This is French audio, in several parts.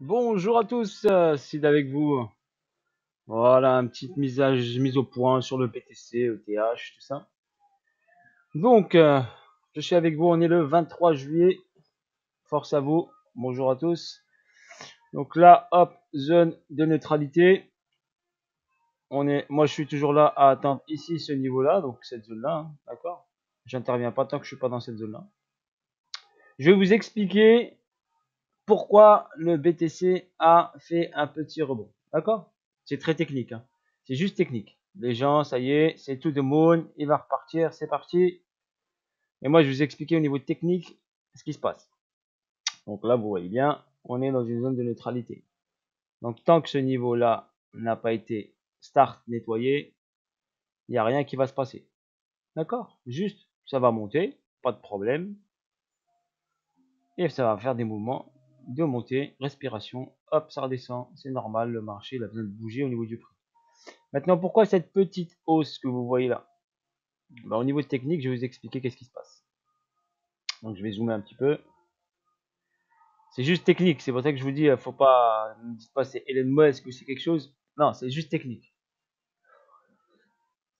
Bonjour à tous, Sid avec vous. Voilà, une petite mise au point sur le BTC, ETH, tout ça. Donc, je suis avec vous, on est le 23 juillet. Force à vous. Bonjour à tous. Donc là, hop, zone de neutralité. Moi, je suis toujours là à atteindre ici ce niveau-là, donc cette zone-là, hein, d'accord. J'interviens pas tant que je suis pas dans cette zone-là. Je vais vous expliquer pourquoi le BTC a fait un petit rebond. D'accord? C'est très technique, hein. C'est juste technique. Les gens, ça y est, c'est tout de moon, il va repartir, c'est parti. Et moi, je vais vous expliquer au niveau technique ce qui se passe. Donc là, vous voyez bien, on est dans une zone de neutralité. Donc tant que ce niveau-là n'a pas été start nettoyé, il n'y a rien qui va se passer. D'accord? Juste, ça va monter, pas de problème. Et ça va faire des mouvements de montée, respiration, hop, ça redescend, c'est normal, le marché il a besoin de bouger au niveau du prix. Maintenant, pourquoi cette petite hausse que vous voyez là? Au niveau technique, je vais vous expliquer qu'est-ce qui se passe. Donc je vais zoomer un petit peu. C'est juste technique, c'est pour ça que je vous dis, faut pas, ne me dites pas c'est Elon Musk ou c'est quelque chose. Non, c'est juste technique.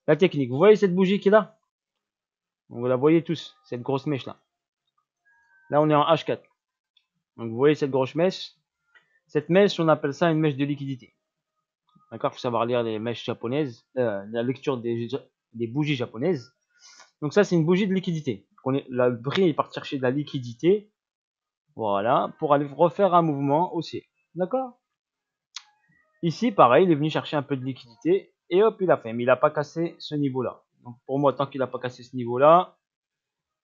La technique, vous voyez cette bougie qui est là? Vous la voyez tous, cette grosse mèche là. Là, on est en H4. Donc vous voyez cette grosse mèche. Cette mèche, on appelle ça une mèche de liquidité. D'accord, il faut savoir lire les mèches japonaises, la lecture des bougies japonaises. Donc ça, c'est une bougie de liquidité. Le prix il part chercher de la liquidité, voilà, pour aller refaire un mouvement haussier. D'accord? Ici, pareil, il est venu chercher un peu de liquidité et hop, il a fait. Mais il n'a pas cassé ce niveau-là. Donc pour moi, tant qu'il n'a pas cassé ce niveau-là,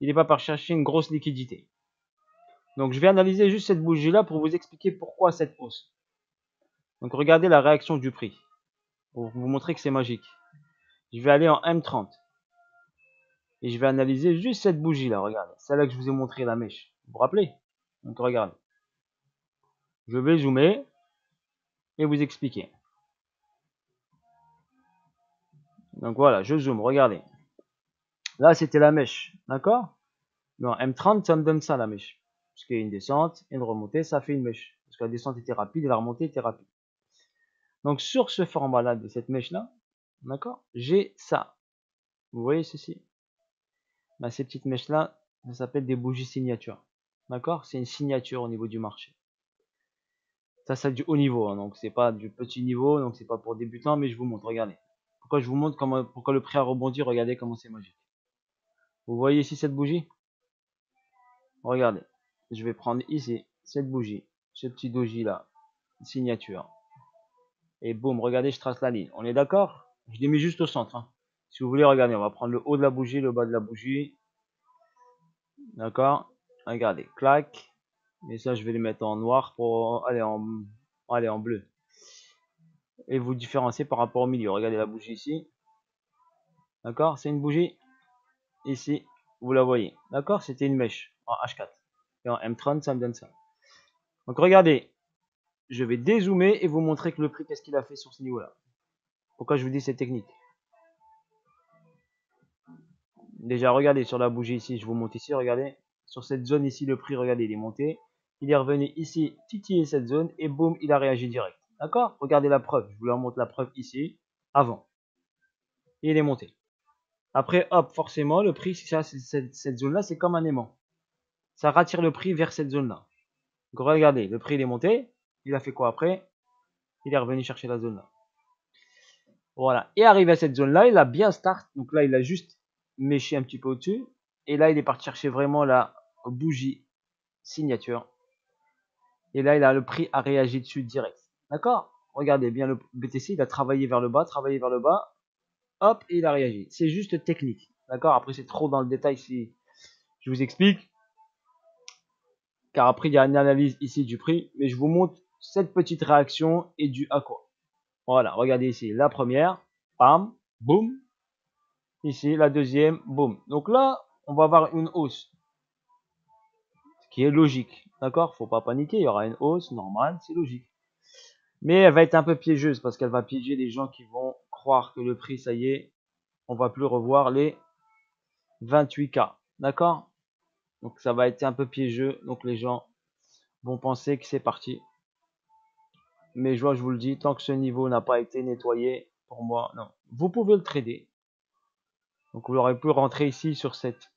il n'est pas par chercher une grosse liquidité. Donc je vais analyser juste cette bougie-là pour vous expliquer pourquoi cette hausse. Donc regardez la réaction du prix, pour vous montrer que c'est magique. Je vais aller en M30 et je vais analyser juste cette bougie-là, regardez. Celle-là que je vous ai montré la mèche. Vous vous rappelez? Donc regardez. Je vais zoomer et vous expliquer. Donc voilà, je zoome, regardez. Là, c'était la mèche, d'accord? Non, M30, ça me donne ça, la mèche. Parce qu'il y a une descente et une remontée, ça fait une mèche. Parce que la descente était rapide et la remontée était rapide. Donc sur ce format-là, de cette mèche-là, d'accord, j'ai ça. Vous voyez ceci? Bah, ces petites mèches-là, ça s'appelle des bougies signatures. D'accord? C'est une signature au niveau du marché. Ça, c'est du haut niveau, hein, donc c'est pas du petit niveau, donc c'est pas pour débutants, mais je vous montre, regardez. Pourquoi je vous montre pourquoi le prix a rebondi, regardez comment c'est magique. Vous voyez ici cette bougie? Regardez. Je vais prendre ici cette bougie, ce petit doji là, signature. Et boum, regardez, je trace la ligne. On est d'accord? Je l'ai mis juste au centre, hein. Si vous voulez, regardez, on va prendre le haut de la bougie, le bas de la bougie. D'accord? Regardez, clac. Et ça, je vais les mettre en noir pour aller en bleu. Et vous différencier par rapport au milieu. Regardez la bougie ici. D'accord? C'est une bougie. Ici, vous la voyez. D'accord? C'était une mèche en H4. Et en M30, ça me donne ça. Donc regardez, je vais dézoomer et vous montrer que le prix, qu'est-ce qu'il a fait sur ce niveau-là. Pourquoi je vous dis cette technique? Déjà, regardez sur la bougie ici, je vous montre ici, regardez. Sur cette zone ici, le prix, regardez, il est monté. Il est revenu ici, titiller cette zone et boum, il a réagi direct. D'accord? Regardez la preuve. Je vous leur montre la preuve ici, avant. Et il est monté. Après, hop, forcément, le prix, cette zone-là, c'est comme un aimant. Ça rattire le prix vers cette zone-là. Donc regardez, le prix il est monté. Il a fait quoi après? Il est revenu chercher la zone-là. Voilà. Et arrivé à cette zone-là, il a bien start. Donc là, il a juste méché un petit peu au-dessus. Et là, il est parti chercher vraiment la bougie signature. Et là, le prix a réagi dessus direct. D'accord? Regardez bien le BTC, il a travaillé vers le bas, travaillé vers le bas. Hop, et il a réagi. C'est juste technique. D'accord? Après, c'est trop dans le détail si je vous explique. Car après, il y a une analyse ici du prix. Mais je vous montre cette petite réaction et du à quoi. Voilà, regardez ici. La première, bam, boum. Ici, la deuxième, boum. Donc là, on va avoir une hausse. Ce qui est logique. D'accord? Faut pas paniquer. Il y aura une hausse normale, c'est logique. Mais elle va être un peu piégeuse parce qu'elle va piéger les gens qui vont croire que le prix, ça y est, on va plus revoir les 28K. D'accord? Donc ça va être un peu piégeux. Donc les gens vont penser que c'est parti. Mais je vous le dis, tant que ce niveau n'a pas été nettoyé, pour moi, non. Vous pouvez le trader. Donc vous aurez pu rentrer ici sur cette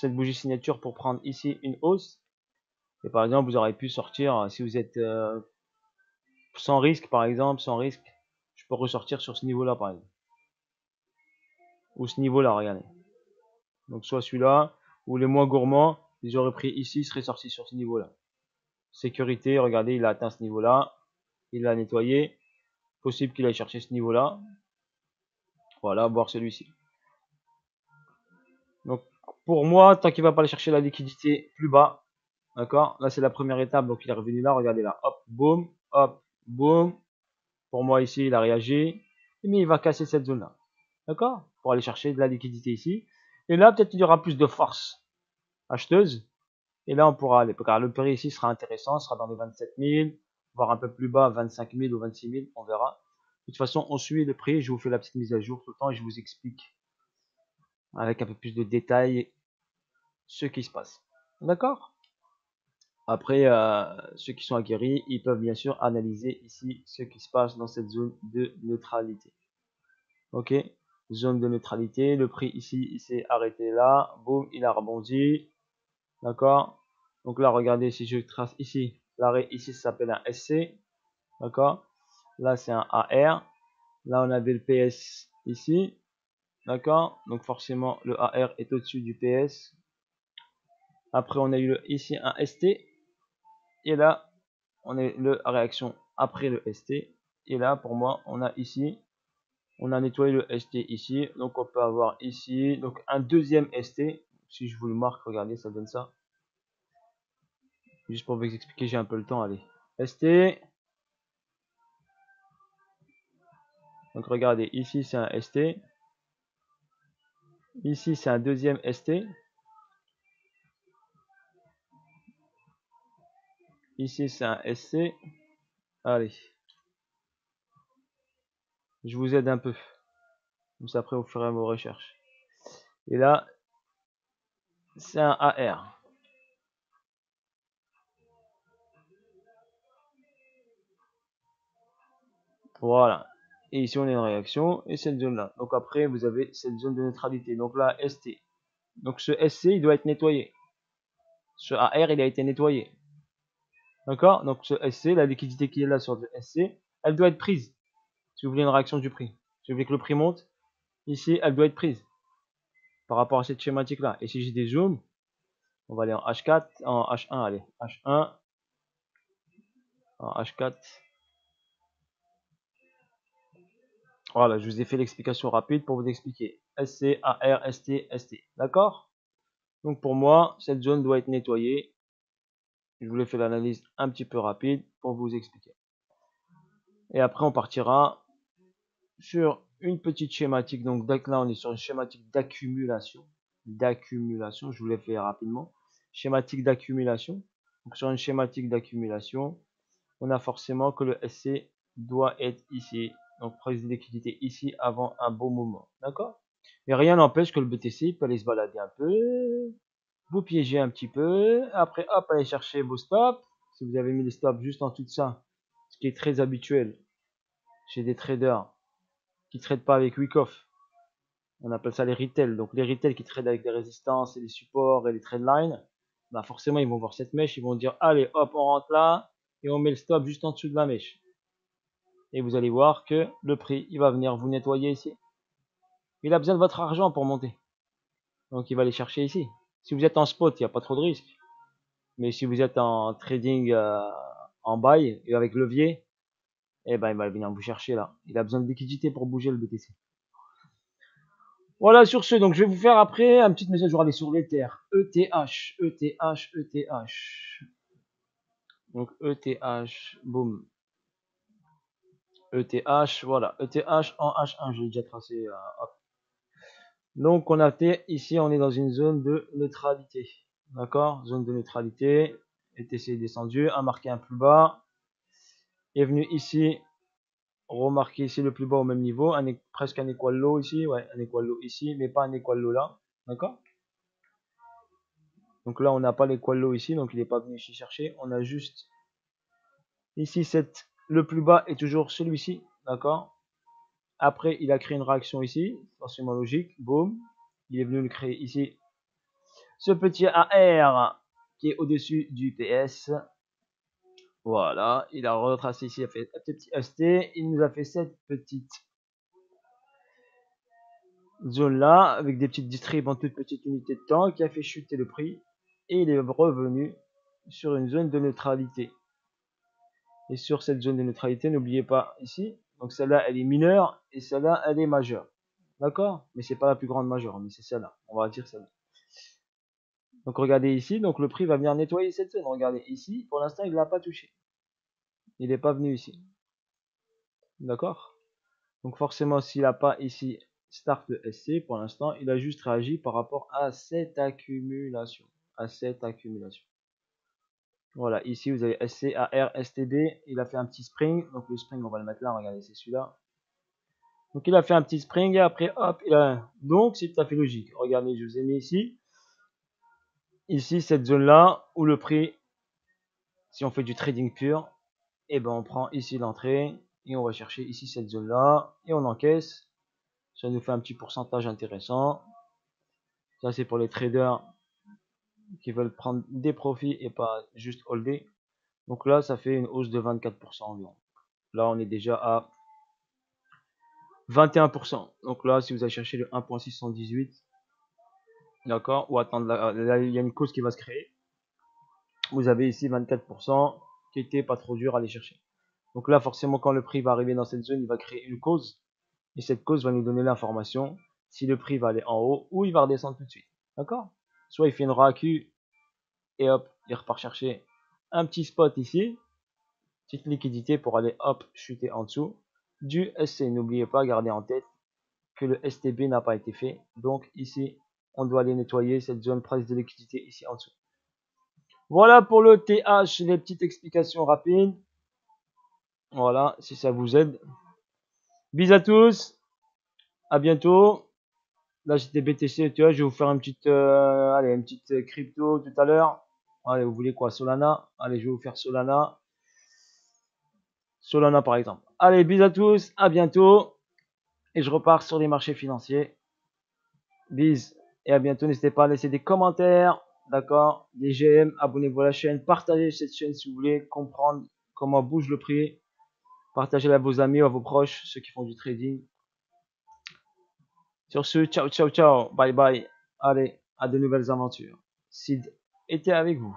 bougie signature pour prendre ici une hausse. Et par exemple, vous aurez pu sortir, si vous êtes sans risque, par exemple, sans risque, je peux ressortir sur ce niveau-là, par exemple. Ou ce niveau-là, regardez. Donc soit celui-là, ou les moins gourmands, ils auraient pris ici, ils seraient sortis sur ce niveau-là. Sécurité, regardez, il a atteint ce niveau-là. Il l'a nettoyé. Possible qu'il aille chercher ce niveau-là. Voilà, voir celui-ci. Donc pour moi, tant qu'il va pas aller chercher la liquidité plus bas, d'accord. Là c'est la première étape, donc il est revenu là. Regardez là, hop, boum, hop, boum. Pour moi ici, il a réagi, mais il va casser cette zone-là, d'accord, pour aller chercher de la liquidité ici. Et là peut-être qu'il y aura plus de force acheteuse. Et là on pourra aller, car le prix ici sera intéressant, sera dans les 27 000, voire un peu plus bas, 25 000 ou 26 000, on verra. De toute façon, on suit le prix. Je vous fais la petite mise à jour tout le temps et je vous explique avec un peu plus de détails ce qui se passe. D'accord. Après, ceux qui sont aguerris, ils peuvent bien sûr analyser ici ce qui se passe dans cette zone de neutralité. Ok, zone de neutralité. Le prix ici, il s'est arrêté là. Boum, il a rebondi. D'accord. Donc là, regardez, si je trace ici, l'arrêt ici, ça s'appelle un SC. D'accord. Là, c'est un AR. Là, on avait le PS ici. D'accord. Donc forcément, le AR est au-dessus du PS. Après, on a eu ici un ST. Et là, on a la réaction après le ST. Et là, pour moi, on a ici, on a nettoyé le ST ici. Donc, on peut avoir ici, donc un deuxième ST. Si je vous le marque, regardez, ça donne ça. Juste pour vous expliquer, j'ai un peu le temps, allez. ST. Donc, regardez, ici, c'est un ST. Ici, c'est un deuxième ST. Ici, c'est un SC. Allez. Je vous aide un peu. Comme ça, après, vous ferez vos recherches. Et là, c'est un AR. Voilà. Et ici, on a une réaction et cette zone-là. Donc après, vous avez cette zone de neutralité. Donc là, ST. Donc ce SC, il doit être nettoyé. Ce AR, il a été nettoyé. D'accord. Donc ce SC, la liquidité qui est là sur le SC, elle doit être prise. Si vous voulez une réaction du prix. Si vous voulez que le prix monte, ici, elle doit être prise. Par rapport à cette schématique-là. Et si j'ai des zooms, on va aller en H4, en H1, allez. H1, en H4. Voilà, je vous ai fait l'explication rapide pour vous expliquer. SC, AR, ST, ST. D'accord. Donc pour moi, cette zone doit être nettoyée. Je vous ai fait l'analyse un petit peu rapide pour vous expliquer. Et après, on partira sur une petite schématique. Donc là, on est sur une schématique d'accumulation. Je vous l'ai fait rapidement. Schématique d'accumulation. Donc sur une schématique d'accumulation, on a forcément que le SC doit être ici. Donc prise de liquidité ici avant un bon moment. D'accord. Et rien n'empêche que le BTC peut aller se balader un peu, vous piégez un petit peu, après hop, allez chercher vos stops. Si vous avez mis les stops juste en dessous de ça, ce qui est très habituel chez des traders qui ne tradent pas avec Wyckoff, on appelle ça les retail. Donc les retail qui tradent avec des résistances et des supports et des trendlines, bah forcément ils vont voir cette mèche, ils vont dire allez hop, on rentre là et on met le stop juste en dessous de la mèche. Et vous allez voir que le prix, il va venir vous nettoyer ici. Il a besoin de votre argent pour monter. Donc il va aller chercher ici. Si vous êtes en spot, il n'y a pas trop de risque. Mais si vous êtes en trading en buy et avec levier, eh ben il va venir vous chercher là. Il a besoin de liquidité pour bouger le BTC. Voilà sur ce, donc je vais vous faire après un petit mise à jour aller sur l'Ether. ETH. Donc ETH, boum. ETH, voilà. ETH en H1, j'ai déjà tracé. Hop. Donc on a fait ici, on est dans une zone de neutralité. D'accord. Zone de neutralité. ETC est descendu, a marqué un plus bas. Est venu ici, remarquez ici le plus bas au même niveau, presque un equal low ici, ouais, un equal low ici, mais pas un equal low là. D'accord. Donc là, on n'a pas l'equal low ici, donc il n'est pas venu ici chercher. On a juste ici cette Le plus bas est toujours celui-ci, d'accord? Après, il a créé une réaction ici, forcément logique, boum. Il est venu le créer ici. Ce petit AR qui est au-dessus du PS. Voilà, il a retracé ici, il a fait un petit ST. Il nous a fait cette petite zone là, avec des petites distribs en toute petite unité de temps, qui a fait chuter le prix. Et il est revenu sur une zone de neutralité. Et sur cette zone de neutralité, n'oubliez pas ici, donc celle-là elle est mineure et celle-là elle est majeure. D'accord? Mais c'est pas la plus grande majeure, mais c'est celle-là. On va dire celle-là. Donc regardez ici, donc le prix va venir nettoyer cette zone. Regardez ici, pour l'instant il ne l'a pas touché. Il n'est pas venu ici. D'accord? Donc forcément s'il n'a pas ici start le SC, pour l'instant il a juste réagi par rapport à cette accumulation. Voilà, ici vous avez SC, AR, STB, il a fait un petit spring, donc le spring on va le mettre là, regardez c'est celui-là. Donc il a fait un petit spring et après hop, donc c'est tout à fait logique. Regardez, je vous ai mis ici cette zone là où le prix, si on fait du trading pur, et ben on prend ici l'entrée et on va chercher ici cette zone là et on encaisse. Ça nous fait un petit pourcentage intéressant. Ça c'est pour les traders qui veulent prendre des profits et pas juste holder. Donc là ça fait une hausse de 24% environ. Là on est déjà à 21%. Donc là si vous allez chercher le 1.618, d'accord, ou attendre là il y a une cause qui va se créer. Vous avez ici 24% qui était pas trop dur à aller chercher. Donc là forcément quand le prix va arriver dans cette zone, il va créer une cause et cette cause va nous donner l'information si le prix va aller en haut ou il va redescendre tout de suite. D'accord? Soit il fait une RAQ et hop, il repart chercher un petit spot ici, petite liquidité pour aller hop chuter en dessous du SC. N'oubliez pas, gardez en tête que le STB n'a pas été fait. Donc ici, on doit aller nettoyer cette zone price de liquidité ici en dessous. Voilà pour le TH, les petites explications rapides. Voilà, si ça vous aide. Bis à tous, à bientôt. Là c'était BTC, tu vois, je vais vous faire une petite, allez, une petite crypto tout à l'heure. Allez, vous voulez quoi, Solana? Allez, je vais vous faire Solana. Solana par exemple. Allez, bis à tous, à bientôt. Et je repars sur les marchés financiers. Bis et à bientôt. N'hésitez pas à laisser des commentaires, d'accord, des GM, abonnez-vous à la chaîne, partagez cette chaîne si vous voulez comprendre comment bouge le prix. Partagez-la à vos amis ou à vos proches, ceux qui font du trading. Sur ce, ciao, ciao, ciao, bye bye. Allez, à de nouvelles aventures. Sid était avec vous.